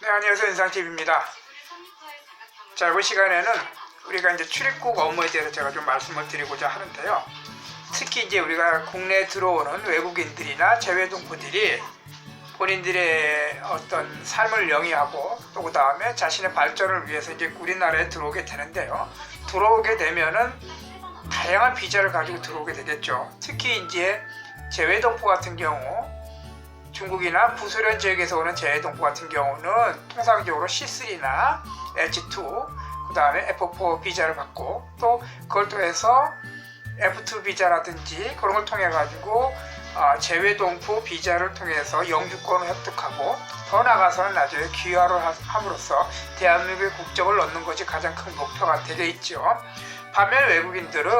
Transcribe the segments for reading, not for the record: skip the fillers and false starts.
네, 안녕하세요. 인상TV입니다. 자, 이번 시간에는 우리가 이제 출입국 업무에 대해서 제가 좀 말씀을 드리고자 하는데요. 특히 이제 우리가 국내에 들어오는 외국인들이나 재외동포들이 본인들의 어떤 삶을 영위하고 또 그 다음에 자신의 발전을 위해서 이제 우리나라에 들어오게 되는데요. 들어오게 되면은 다양한 비자를 가지고 들어오게 되겠죠. 특히 이제 재외동포 같은 경우 중국이나 구소련 지역에서 오는 재외동포 같은 경우는 통상적으로 C3나 H2, 그 다음에 F4 비자를 받고 또 그걸 통해서 F2 비자라든지 그런 걸 통해 가지고 재외동포 비자를 통해서 영주권을 획득하고 더 나아가서는 나중에 귀화를 함으로써 대한민국의 국적을 얻는 것이 가장 큰 목표가 되게 있죠. 반면 외국인들은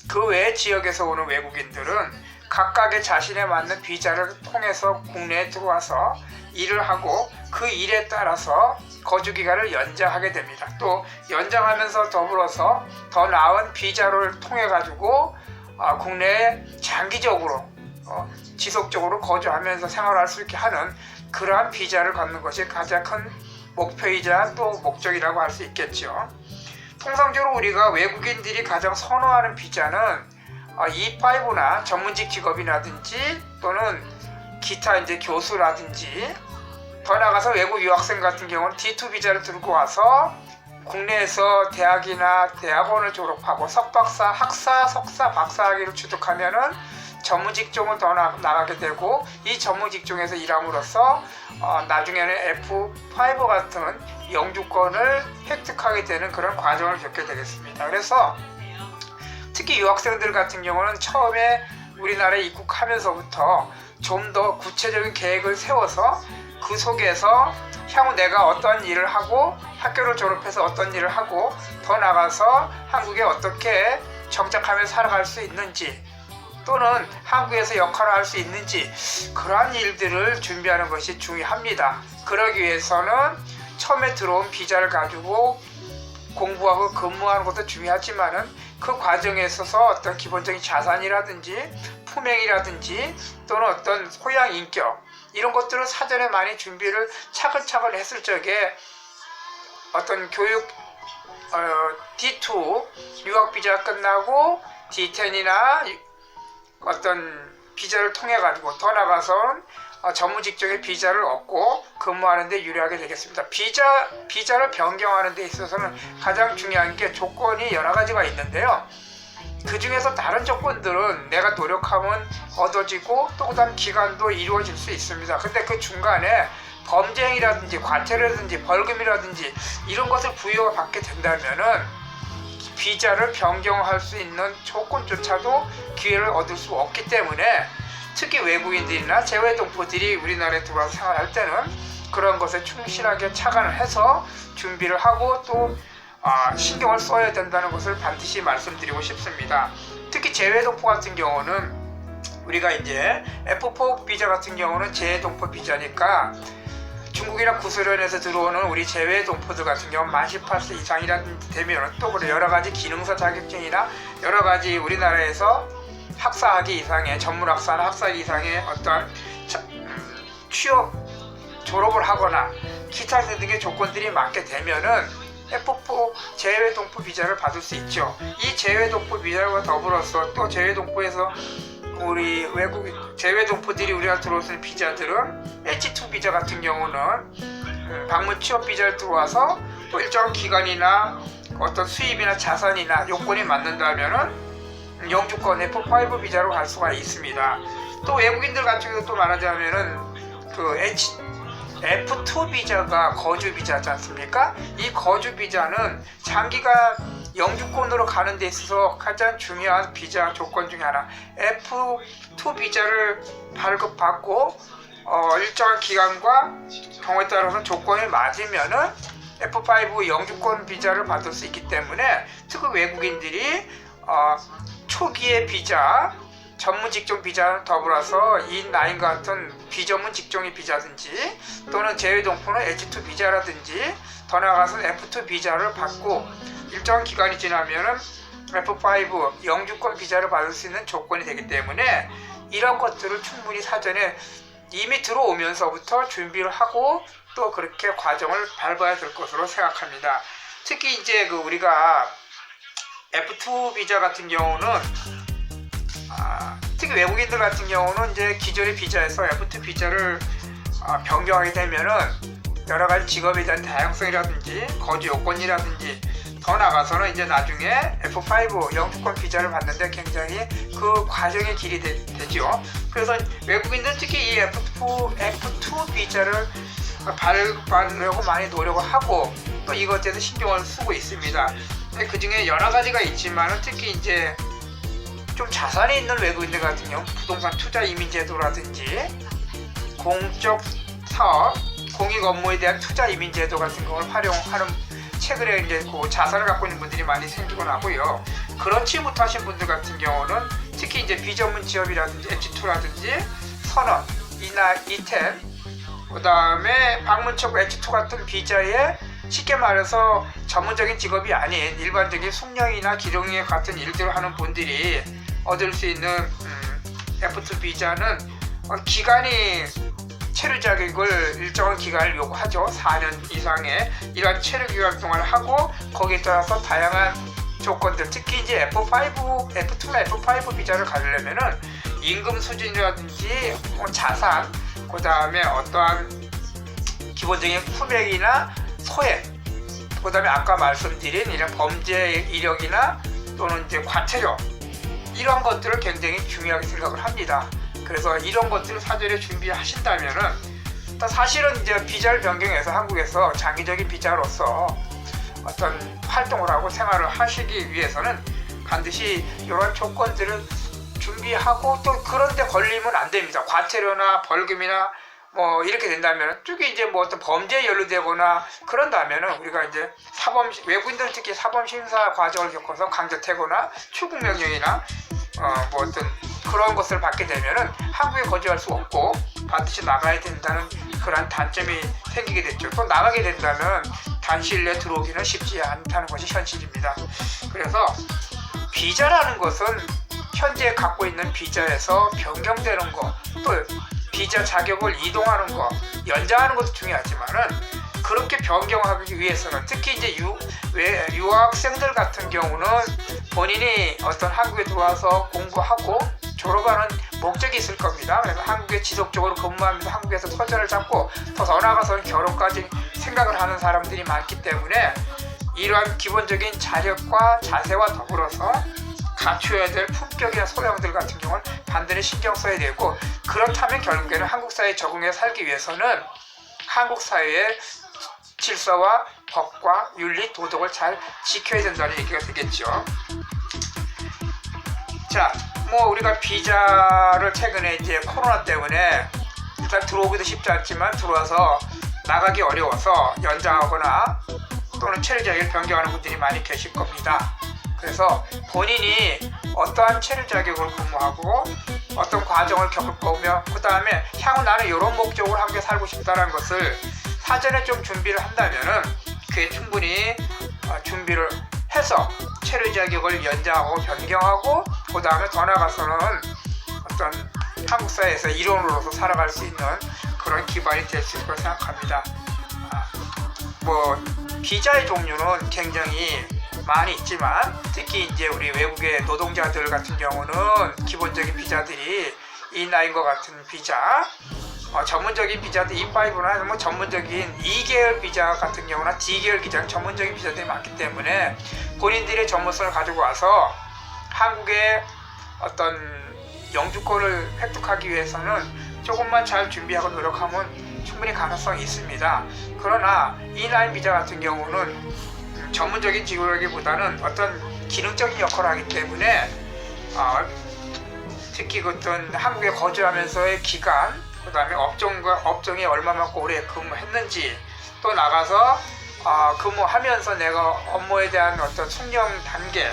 그 외 지역에서 오는 외국인들은 각각의 자신에 맞는 비자를 통해서 국내에 들어와서 일을 하고 그 일에 따라서 거주기간을 연장하게 됩니다. 또 연장하면서 더불어서 더 나은 비자를 통해 가지고 국내에 장기적으로 지속적으로 거주하면서 생활할 수 있게 하는 그러한 비자를 갖는 것이 가장 큰 목표이자 또 목적이라고 할 수 있겠죠. 통상적으로 우리가 외국인들이 가장 선호하는 비자는 E5나 전문직 직업이라든지 또는 기타 이제 교수라든지 더 나아가서 외국 유학생 같은 경우는 D2 비자를 들고 와서 국내에서 대학이나 대학원을 졸업하고 석박사, 학사, 석사, 박사학위를 취득하면은 전문 직종을 더 나가게 되고 이 전문 직종에서 일함으로써 나중에는 F5 같은 영주권을 획득하게 되는 그런 과정을 겪게 되겠습니다. 그래서 특히 유학생들 같은 경우는 처음에 우리나라에 입국하면서부터 좀 더 구체적인 계획을 세워서 그 속에서 향후 내가 어떤 일을 하고 학교를 졸업해서 어떤 일을 하고 더 나가서 한국에 어떻게 정착하며 살아갈 수 있는지 또는 한국에서 역할을 할 수 있는지 그러한 일들을 준비하는 것이 중요합니다. 그러기 위해서는 처음에 들어온 비자를 가지고 공부하고 근무하는 것도 중요하지만은 그 과정에 있어서 어떤 기본적인 자산이라든지 품행이라든지 또는 어떤 소양 인격 이런 것들을 사전에 많이 준비를 차근차근 했을 적에 어떤 교육 D2 유학 비자가 끝나고 D10이나 어떤 비자를 통해 가지고 더 나가서는 전문 직종의 비자를 얻고 근무하는 데 유리하게 되겠습니다. 비자를 변경하는 데 있어서는 가장 중요한 게 조건이 여러 가지가 있는데요. 그 중에서 다른 조건들은 내가 노력하면 얻어지고 또 그다음 기간도 이루어질 수 있습니다. 근데 그 중간에 범죄 행위라든지 과태료라든지 벌금이라든지 이런 것을 부여받게 된다면은 비자를 변경할 수 있는 조건조차도 기회를 얻을 수 없기 때문에 특히 외국인들이나 재외동포들이 우리나라에 들어와서 생활할 때는 그런 것에 충실하게 착안을 해서 준비를 하고 또 신경을 써야 된다는 것을 반드시 말씀드리고 싶습니다. 특히 재외동포 같은 경우는 우리가 이제 F4 비자 같은 경우는 재외동포 비자니까 중국이나 구소련에서 들어오는 우리 재외동포들 같은 경우 만 18세 이상이라든지 되면 또 여러 가지 기능사 자격증이나 여러 가지 우리나라에서 학사학위 이상의 전문학사나 학사학위 이상의 어떤 취업 졸업을 하거나 기타 등의 조건들이 맞게 되면은 F4 재외동포 비자를 받을 수 있죠. 이 재외동포 비자와 더불어서 또 재외동포에서 우리 외국 재외동포들이 우리나라 들어올 수 있는 비자들은 H2 비자 같은 경우는 방문 취업 비자를 들어와서 또 일정한 기간이나 어떤 수입이나 자산이나 요건이 맞는다면은 영주권 F5 비자로 갈 수가 있습니다. 또 외국인들 같은 경우도 또 말하자면은 그 F2 비자가 거주 비자지 않습니까? 이 거주 비자는 장기간 영주권으로 가는 데 있어서 가장 중요한 비자 조건 중에 하나 F2 비자를 발급받고 일정한 기간과 경우에 따라서는 조건이 맞으면은 F5 영주권 비자를 받을 수 있기 때문에 특히 외국인들이 초기의 비자, 전문 직종 비자는 더불어서 E9 같은 비전문 직종의 비자든지 또는 재외동포는 H2 비자라든지 더 나아가서는 F2 비자를 받고 일정 기간이 지나면은 F5 영주권 비자를 받을 수 있는 조건이 되기 때문에 이런 것들을 충분히 사전에 이미 들어오면서부터 준비를 하고 또 그렇게 과정을 밟아야 될 것으로 생각합니다. 특히 이제 우리가 F2 비자 같은 경우는 특히 외국인들 같은 경우는 이제 기존의 비자에서 F2 비자를 변경하게 되면은 여러 가지 직업에 대한 다양성이라든지 거주 요건이라든지 더 나가서는 이제 나중에 F5 영주권 비자를 받는데 굉장히 그 과정의 길이 되죠. 그래서 외국인들 특히 이 F2 비자를 밟으려고 많이 노력을 하고 또 이것에 대해서 신경을 쓰고 있습니다. 그 중에 여러 가지가 있지만은 특히 이제 좀 자산이 있는 외국인들 같은 경우 부동산 투자 이민 제도라든지 공적 사업, 공익 업무에 대한 투자 이민 제도 같은 걸 활용하는 최근에 이제 그 자산을 갖고 있는 분들이 많이 생기곤 하고요. 그렇지 못하신 분들 같은 경우는 특히 이제 비전문 취업이라든지 H2라든지 선언, 이템, 그 다음에 방문책 H2 같은 비자에 쉽게 말해서 전문적인 직업이 아닌 일반적인 숙련이나 기록력 같은 일들을 하는 분들이 얻을 수 있는 F2 비자는 기간이 체류 자격을 일정한 기간을 요구하죠. 4년 이상의 이러한 체류 기간 동안 하고 거기에 따라서 다양한 조건들, 특히 이제 F2나 F5 비자를 가지려면은 임금 수준이라든지 자산, 그 다음에 어떠한 기본적인 품액이나 소액, 그 다음에 아까 말씀드린 이런 범죄 이력이나 또는 이제 과태료, 이런 것들을 굉장히 중요하게 생각을 합니다. 그래서 이런 것들을 사전에 준비하신다면은 사실은 이제 비자를 변경해서 한국에서 장기적인 비자로서 어떤 활동을 하고 생활을 하시기 위해서는 반드시 이런 조건들을 준비하고 또 그런데 걸리면 안 됩니다. 과태료나 벌금이나 뭐 이렇게 된다면 쭉 이제 뭐 어떤 범죄에 연루되거나 그런다면은 우리가 이제 외국인들은 특히 사법 심사 과정을 겪어서 강제퇴거나 출국 명령이나 뭐 어떤 그런 것을 받게 되면은 한국에 거주할 수 없고 반드시 나가야 된다는 그런 단점이 생기게 됐죠. 또 나가게 된다면 단시일 내에 들어오기는 쉽지 않다는 것이 현실입니다. 그래서 비자라는 것은 현재 갖고 있는 비자에서 변경되는 거, 또 비자 자격을 이동하는 거, 연장하는 것도 중요하지만은 그렇게 변경하기 위해서는 특히 이제 유학생들 같은 경우는 본인이 어떤 한국에 들어와서 공부하고 졸업하는 목적이 있을 겁니다. 그래서 한국에 지속적으로 근무하면서 한국에서 터전을 잡고 더 나아가서는 결혼까지 생각을 하는 사람들이 많기 때문에 이러한 기본적인 자력과 자세와 더불어서 갖추어야 될 품격이나 소양들 같은 경우는 반드시 신경 써야 되고, 그렇다면 결국에는 한국 사회에 적응해 살기 위해서는 한국 사회의 질서와 법과 윤리, 도덕을 잘 지켜야 된다는 얘기가 되겠죠. 자, 뭐 우리가 비자를 최근에 이제 코로나 때문에 일단 들어오기도 쉽지 않지만 들어와서 나가기 어려워서 연장하거나 또는 체류 자격을 변경하는 분들이 많이 계실 겁니다. 그래서 본인이 어떠한 체류 자격을 근무하고 어떤 과정을 겪을 거며 그 다음에 향후 나는 이런 목적으로 함께 살고 싶다는 것을 사전에 좀 준비를 한다면은 그에 충분히 준비를 해서 체류 자격을 연장하고 변경하고 그 다음에 더 나아가서는 어떤 한국 사회에서 일원으로서 살아갈 수 있는 그런 기반이 될 수 있을 거라 생각합니다. 뭐 비자의 종류는 굉장히 많이 있지만 특히 이제 우리 외국의 노동자들 같은 경우는 기본적인 비자들이 E9과 같은 비자, 전문적인 비자들 E5나 뭐 전문적인 E계열 비자 같은 경우나 D계열 비자 전문적인 비자들이 많기 때문에 본인들의 전문성을 가지고 와서 한국의 어떤 영주권을 획득하기 위해서는 조금만 잘 준비하고 노력하면 충분히 가능성이 있습니다. 그러나 E9 비자 같은 경우는 전문적인 직업이라기보다는 어떤 기능적인 역할을 하기 때문에 특히 어떤 한국에 거주하면서의 기간, 그 다음에 업종에 얼마만큼 오래 근무했는지, 또 나가서 근무하면서 내가 업무에 대한 어떤 숙련 단계,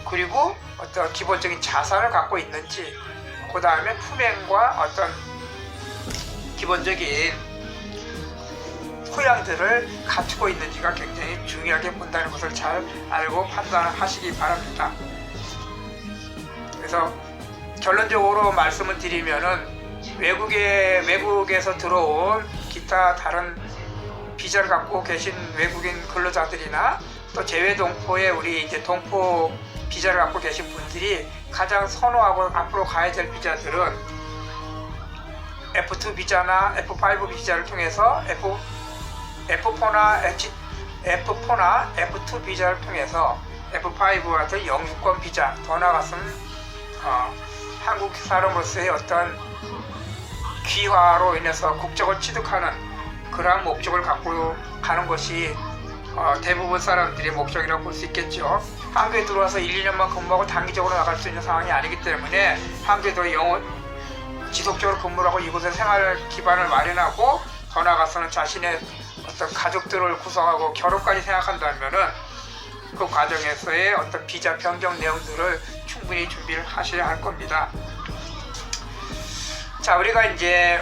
그리고 어떤 기본적인 자산을 갖고 있는지, 그 다음에 품행과 어떤 기본적인 토양들을 갖추고 있는지가 굉장히 중요하게 본다는 것을 잘 알고 판단하시기 바랍니다. 그래서 결론적으로 말씀을 드리면은 외국에서 들어온 기타 다른 비자를 갖고 계신 외국인 근로자들이나 또 재외동포에 우리 이제 동포 비자를 갖고 계신 분들이 가장 선호하고 앞으로 가야 될 비자들은 F2 비자나 F5 비자를 통해서 F4나 F2 비자를 통해서 F5 같은 영주권 비자, 더 나아가서는 한국 사람으로서의 어떤 귀화로 인해서 국적을 취득하는 그러한 목적을 갖고 가는 것이 대부분 사람들의 목적이라고 볼 수 있겠죠. 한국에 들어와서 1, 2년만 근무하고 단기적으로 나갈 수 있는 상황이 아니기 때문에 한국에 들어 지속적으로 근무를 하고 이곳에 생활 기반을 마련하고 더 나아가서는 자신의 어떤 가족들을 구성하고 결혼까지 생각한다면은 그 과정에서의 어떤 비자 변경 내용들을 충분히 준비를 하셔야 할 겁니다. 자, 우리가 이제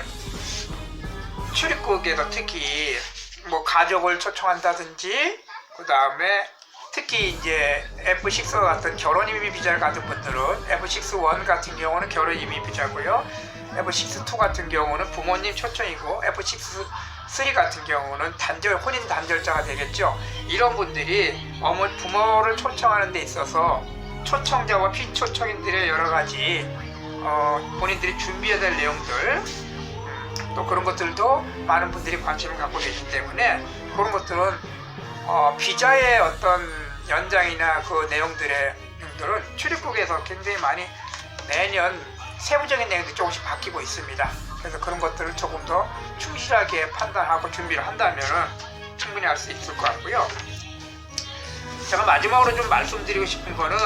출입국에서 특히 뭐 가족을 초청한다든지 그 다음에 특히 이제 F6 같은 결혼 이민 비자를 가진 분들은 F6-1 같은 경우는 결혼 이민 비자고요. F6-2 같은 경우는 부모님 초청이고 F6-3 같은 경우는 혼인 단절자가 되겠죠. 이런 분들이 부모를 초청하는 데 있어서 초청자와 피초청인들의 여러 가지 본인들이 준비해야 될 내용들 또 그런 것들도 많은 분들이 관심을 갖고 계시기 때문에 그런 것들은 비자의 어떤 연장이나 그 내용들은 출입국에서 굉장히 많이 매년 세부적인 내용들이 조금씩 바뀌고 있습니다. 그래서 그런 것들을 조금 더 충실하게 판단하고 준비를 한다면 충분히 할 수 있을 것 같고요. 제가 마지막으로 좀 말씀드리고 싶은 거는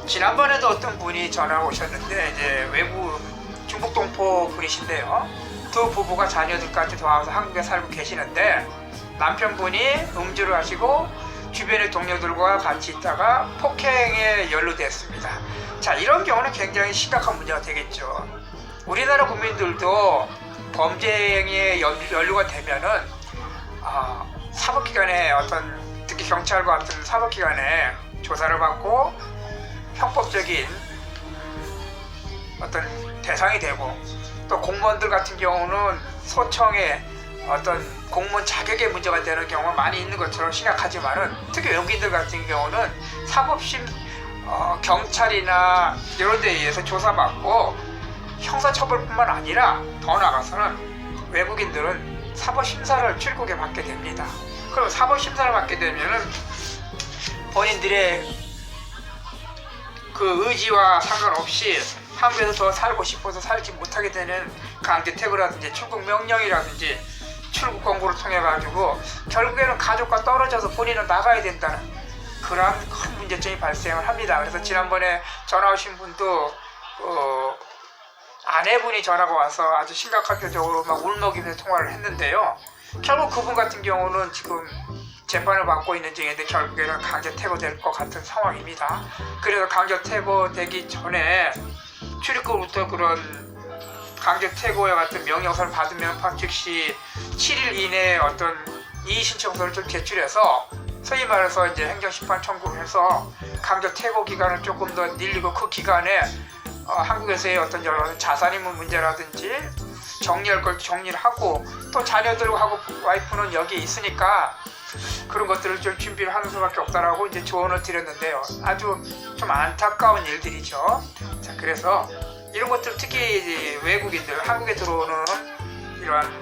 지난번에도 어떤 분이 전화 오셨는데 이제 외부 중국 동포 분이신데요. 두 부부가 자녀들까지 도와서 한국에 살고 계시는데 남편분이 음주를 하시고 주변의 동료들과 같이 있다가 폭행에 연루됐습니다. 자, 이런 경우는 굉장히 심각한 문제가 되겠죠. 우리나라 국민들도 범죄 행위에 연루가 되면은 사법기관에 특히 경찰과 같은 사법기관에 조사를 받고 형법적인 어떤 대상이 되고 또 공무원들 같은 경우는 소청에 어떤 공무원 자격의 문제가 되는 경우가 많이 있는 것처럼 심각하지만은 특히 외국인들 같은 경우는 사법심 경찰이나 이런 데에 의해서 조사받고 형사처벌뿐만 아니라 더 나아가서는 외국인들은 사법심사를 출국에 받게 됩니다. 그럼 사법심사를 받게 되면은 본인들의 그 의지와 상관없이 한국에서 더 살고 싶어서 살지 못하게 되는 강제퇴거라든지 출국 명령이라든지 출국 권고를 통해 가지고 결국에는 가족과 떨어져서 본인은 나가야 된다는 그러한 큰 문제점이 발생을 합니다. 그래서 지난번에 전화 오신 분도 아내분이 전화가 와서 아주 심각하게적으로 막 울먹이면서 통화를 했는데요. 결국 그분 같은 경우는 지금 재판을 받고 있는 중인데 결국에는 강제 퇴거될 것 같은 상황입니다. 그래서 강제 퇴거되기 전에 출입국부터 그런 강제 퇴거와 같은 명령서를 받으면 즉시 7일 이내에 어떤 이의 신청서를 좀 제출해서 소위 말해서 이제 행정심판 청구를 해서 강제 퇴거 기간을 조금 더 늘리고 그 기간에 한국에서의 어떤 여러 자산 임무 문제라든지 정리할 걸 정리를 하고 또 자녀들하고 와이프는 여기에 있으니까 그런 것들을 좀 준비를 하는 수밖에 없다라고 이제 조언을 드렸는데요. 아주 좀 안타까운 일들이죠. 자, 그래서 이런 것들 특히 외국인들, 한국에 들어오는 이러한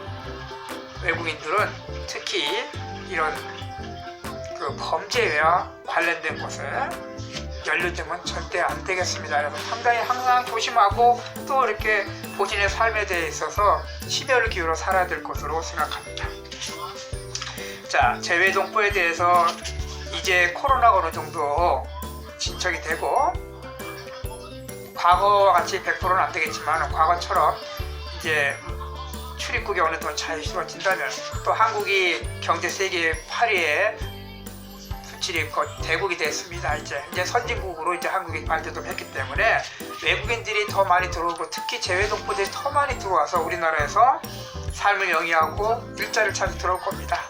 외국인들은 특히 이런 그 범죄와 관련된 것에 연루되면 절대 안 되겠습니다. 그래서 상당히 항상 조심하고 또 이렇게 본인의 삶에 대해 있어서 심혈을 기울여 살아야 될 것으로 생각합니다. 자, 재외동포에 대해서 이제 코로나가 어느 정도 진척이 되고 과거와 같이 100%는 안 되겠지만 과거처럼 이제 출입국이 어느 정도 자유스러워진다면 또 한국이 경제 세계 8위에 수출입 대국이 됐습니다. 이제 선진국으로 이제 한국이 발돋움 했기 때문에 외국인들이 더 많이 들어오고 특히 재외동포들이 더 많이 들어와서 우리나라에서 삶을 영위하고 일자리를 찾아 들어올 겁니다.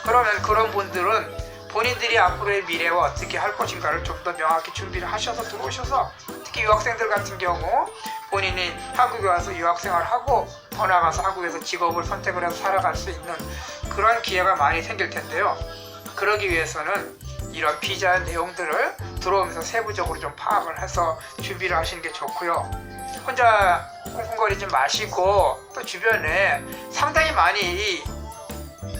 그러면 그런 분들은 본인들이 앞으로의 미래와 어떻게 할 것인가를 좀 더 명확히 준비를 하셔서 들어오셔서 특히 유학생들 같은 경우 본인이 한국에 와서 유학생활하고 더 나아가서 한국에서 직업을 선택을 해서 살아갈 수 있는 그런 기회가 많이 생길 텐데요. 그러기 위해서는 이런 비자 내용들을 들어오면서 세부적으로 좀 파악을 해서 준비를 하시는 게 좋고요. 혼자 쿵쿵거리지 마시고 또 주변에 상당히 많이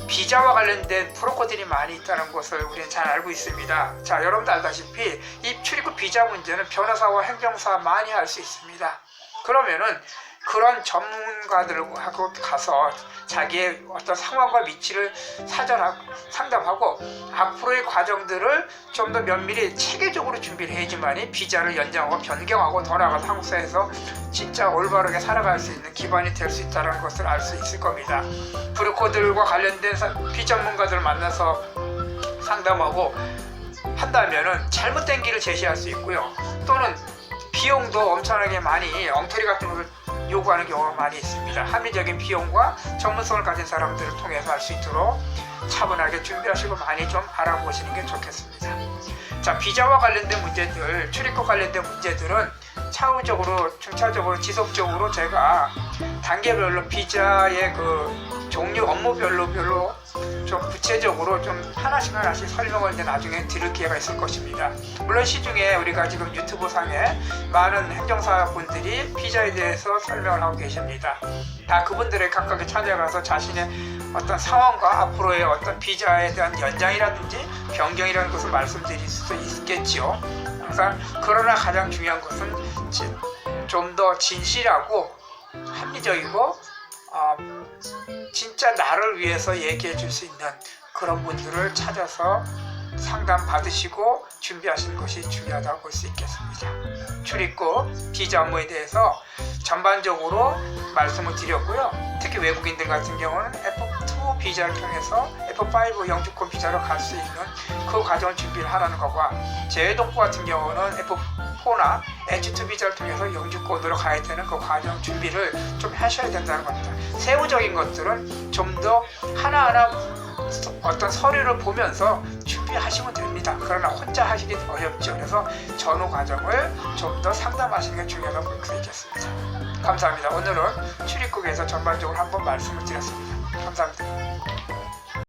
비자와 관련된 브로커들이 많이 있다는 것을 우리는 잘 알고 있습니다. 자, 여러분도 알다시피 이 출입국 비자 문제는 변호사와 행정사 많이 할 수 있습니다. 그러면은 그런 전문가들하고 가서 자기의 어떤 상황과 위치를 상담하고 앞으로의 과정들을 좀 더 면밀히 체계적으로 준비를 해야지만이 비자를 연장하고 변경하고 더 나아가서 한국 사회에서 진짜 올바르게 살아갈 수 있는 기반이 될 수 있다는 것을 알 수 있을 겁니다. 브로커들과 관련된 비전문가들을 만나서 상담하고 한다면은 잘못된 길을 제시할 수 있고요. 또는 비용도 엄청나게 많이 엉터리 같은 것을 요구하는 경우가 많이 있습니다. 합리적인 비용과 전문성을 가진 사람들을 통해서 할 수 있도록 차분하게 준비하시고 많이 좀 알아보시는 게 좋겠습니다. 자, 비자와 관련된 문제들, 출입국 관련된 문제들은 차후적으로, 중차적으로, 지속적으로 제가 단계별로 비자의 그 종류, 업무별로 좀 구체적으로 좀 하나씩 설명을 이제 나중에 드릴 기회가 있을 것입니다. 물론 시중에 우리가 지금 유튜브 상에 많은 행정사분들이 비자에 대해서 설명을 하고 계십니다. 다 그분들의 각각에 찾아가서 자신의 어떤 상황과 앞으로의 어떤 비자에 대한 연장이라든지 변경이라는 것을 말씀드릴 수도 있겠지요. 항상 그러나 가장 중요한 것은 좀 더 진실하고 합리적이고 진짜 나를 위해서 얘기해 줄 수 있는 그런 분들을 찾아서 상담 받으시고 준비하시는 것이 중요하다고 볼 수 있겠습니다. 출입국 비자 업무에 대해서 전반적으로 말씀을 드렸고요. 특히 외국인들 같은 경우는 F2 비자를 통해서 F5 영주권 비자로 갈 수 있는 그 과정을 준비를 하라는 것과 재외동포 같은 경우는 F4나 H2 비자를 통해서 영주권으로 가야 되는 그 과정 준비를 좀 하셔야 된다는 겁니다. 세부적인 것들은 좀 더 하나하나 어떤 서류를 보면서 준비하시면 됩니다. 그러나 혼자 하시기 어렵죠. 그래서 전후 과정을 좀 더 상담하시는 게 중요하다고 볼 수 있겠습니다. 감사합니다. 오늘은 출입국에서 전반적으로 한번 말씀을 드렸습니다. 감사합니다.